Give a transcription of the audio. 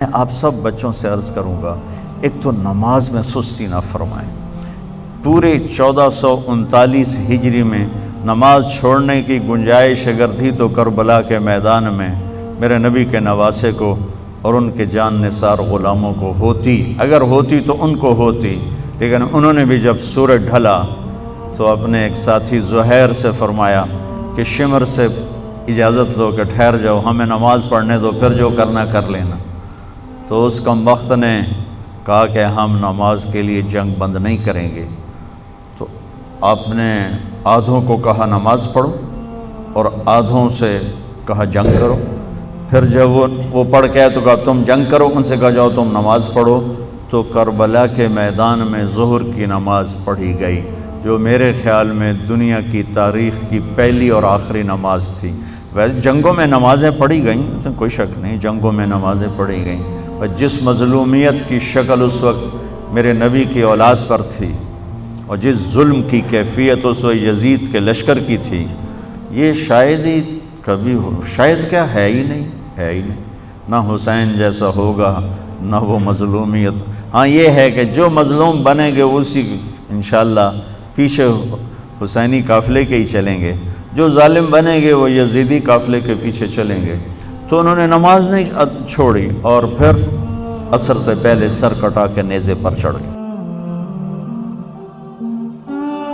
میں آپ سب بچوں سے عرض کروں گا، ایک تو نماز میں سستی نہ فرمائیں۔ پورے 1439 ہجری میں نماز چھوڑنے کی گنجائش اگر تھی تو کربلا کے میدان میں میرے نبی کے نواسے کو اور ان کے جان نثار غلاموں کو ہوتی، اگر ہوتی تو ان کو ہوتی، لیکن انہوں نے بھی جب سورج ڈھلا تو اپنے ایک ساتھی زہیر سے فرمایا کہ شمر سے اجازت لو کہ ٹھہر جاؤ، ہمیں نماز پڑھنے دو، پھر جو کرنا کر لینا۔ تو اس کم وقت نے کہا کہ ہم نماز کے لیے جنگ بند نہیں کریں گے۔ تو آپ نے آدھوں کو کہا نماز پڑھو اور آدھوں سے کہا جنگ کرو۔ پھر جب وہ پڑھ کے تو کہا تم جنگ کرو، ان سے کہا جاؤ تم نماز پڑھو۔ تو کربلا کے میدان میں ظہر کی نماز پڑھی گئی، جو میرے خیال میں دنیا کی تاریخ کی پہلی اور آخری نماز تھی۔ ویسے جنگوں میں نمازیں پڑھی گئیں، اس میں کوئی شک نہیں، جنگوں میں نمازیں پڑھی گئیں، پر جس مظلومیت کی شکل اس وقت میرے نبی کی اولاد پر تھی اور جس ظلم کی کیفیت اس وقت یزید کے لشکر کی تھی، یہ شاید ہی کبھی شاید کیا ہے ہی نہیں، نہ حسین جیسا ہوگا نہ وہ مظلومیت۔ ہاں یہ ہے کہ جو مظلوم بنیں گے اسی انشاءاللہ پیچھے حسینی قافلے کے ہی چلیں گے، جو ظالم بنیں گے وہ یزیدی قافلے کے پیچھے چلیں گے۔ تو انہوں نے نماز نہیں چھوڑی اور پھر عصر سے پہلے سر کٹا کے نیزے پر چڑھ گئے۔